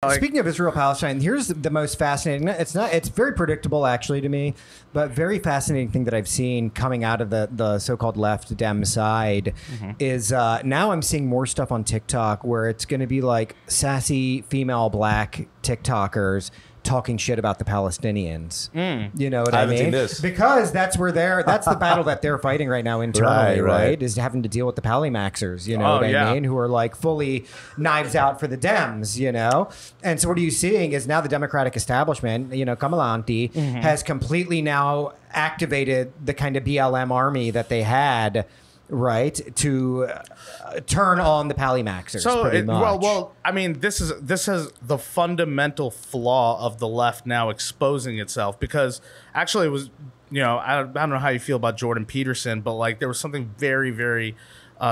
Speaking of Israel-Palestine, here's the most fascinating. It's very predictable actually to me, but very fascinating thing that I've seen coming out of the so-called left Dem side is now I'm seeing more stuff on TikTok where it's going to be like sassy female black TikTokers talking shit about the Palestinians. You know what I mean? Because that's the battle that they're fighting right now internally, right? Is having to deal with the Pallimaxers, you know what I mean? Who are like fully knives out for the Dems, you know? And so what are you seeing is now the Democratic establishment, you know, Kamalanti has completely now activated the kind of BLM army that they had, right, to turn on the Pallimaxers. So, well, I mean, this is the fundamental flaw of the left now exposing itself, because actually it was, you know, I don't know how you feel about Jordan Peterson, but like there was something very, very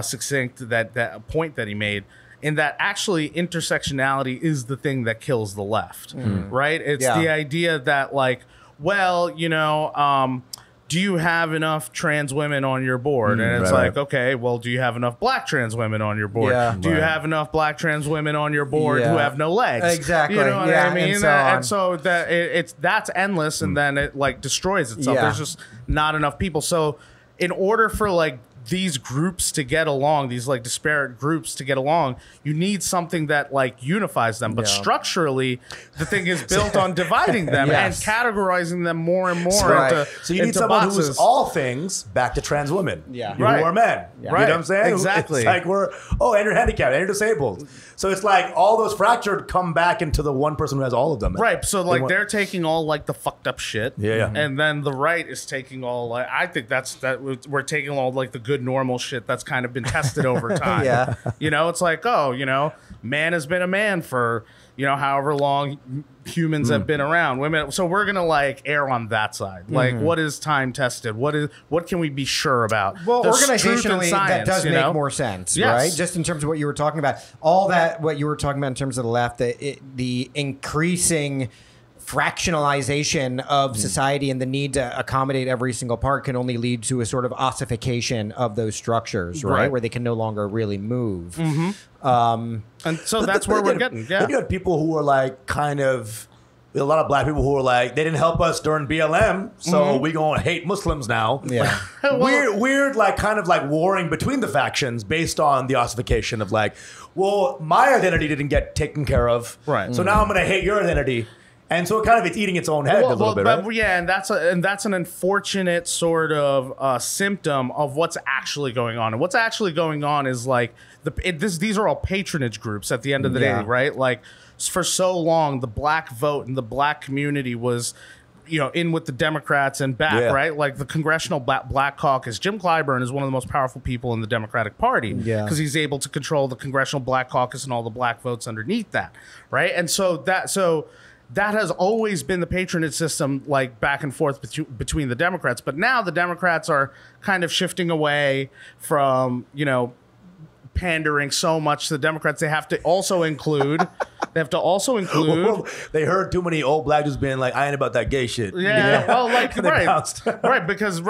succinct that point that he made, in that actually intersectionality is the thing that kills the left, right? It's the idea that like, well, you know, do you have enough trans women on your board? And it's okay, well, do you have enough black trans women on your board? Do you have enough black trans women on your board who have no legs? Exactly. You know what I mean? And so that that's endless, and then it like destroys itself. There's just not enough people. So in order for like these groups to get along, these like disparate groups to get along, you need something that like unifies them. But structurally, the thing is built on dividing them and categorizing them more and more. So you need someone boxes. who is all things back to trans women. Who are men. You know what I'm saying? Exactly. It's like and you're handicapped, and you're disabled. So it's like all those fractured come back into the one person who has all of them. Right. So like they're taking all like the fucked up shit. And then the right is taking all like, I think we're taking all like the good normal shit that's kind of been tested over time. You know, it's like, oh, you know, man has been a man for, you know, however long humans have been around. Women, so we're gonna like err on that side. Like, what is time tested? What can we be sure about? Well, There's organizationally, science, that does make more sense, right? Just in terms of what you were talking about, all that what you were talking about in terms of the left, the increasing fractionalization of society and the need to accommodate every single part can only lead to a sort of ossification of those structures, right? Where they can no longer really move. And so that's where we're getting. Then you had people who were like kind of, a lot of black people who were like, they didn't help us during BLM, so we gonna hate Muslims now. Weird, like kind of like warring between the factions based on the ossification of like, well, my identity didn't get taken care of, so now I'm gonna hate your identity. And so it's eating its own head a little bit, right? Yeah, and that's an unfortunate sort of symptom of what's actually going on. And what's actually going on is like these are all patronage groups at the end of the day, right? Like for so long, the black vote and the black community was, you know, in with the Democrats and back, right? Like the Congressional Black Caucus. Jim Clyburn is one of the most powerful people in the Democratic Party because he's able to control the Congressional Black Caucus and all the black votes underneath that, right? And so that has always been the patronage system, like back and forth between the Democrats. But now the Democrats are kind of shifting away from, you know, pandering so much to the Democrats. They have to also include. They heard too many old black dudes being like, I ain't about that gay shit. Well, like because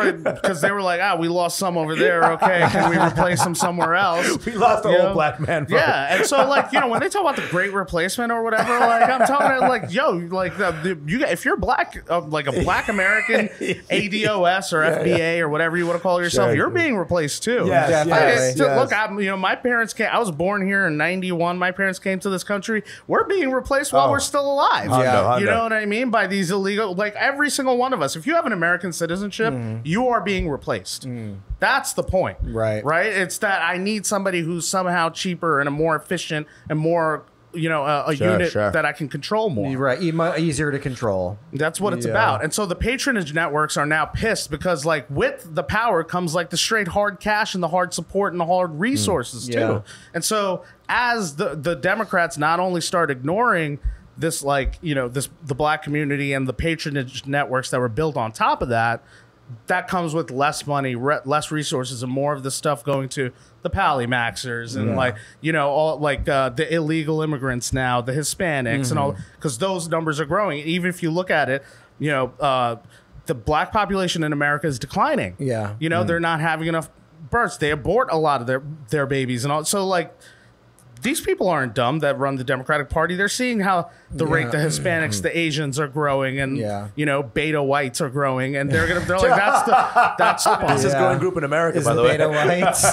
they were like, we lost some over there. Okay, can we replace them somewhere else? We lost the old black man. And so like, you know, when they talk about the Great Replacement or whatever, like I'm talking about like, yo, like if you're black, like a Black American ADOS or FBA or whatever you want to call yourself, you're being replaced too. Look, you know, my parents came. I was born here in '91. My parents came to this country. We're being replaced while we're still alive. You know what I mean? By these illegal, like every single one of us. If you have an American citizenship, you are being replaced. That's the point. Right? It's that I need somebody who's somehow cheaper and a more efficient and more, you know, a unit that I can control more. Right. Easier to control. That's what it's about. And so the patronage networks are now pissed because like with the power comes like the straight hard cash and the hard support and the hard resources too. And so as the Democrats not only start ignoring this, like, you know, the black community and the patronage networks that were built on top of that, that comes with less money, less resources, and more of the stuff going to the Pallimaxers and like, you know, all like the illegal immigrants now, the Hispanics and all, because those numbers are growing. Even if you look at it, you know, the black population in America is declining. You know, they're not having enough births. They abort a lot of their babies and all. So like these people aren't dumb that run the Democratic Party. They're seeing how the rate the Hispanics, the Asians are growing, and you know, beta whites are growing, and they're like, that's the fastest growing group in America, by the way. Beta whites.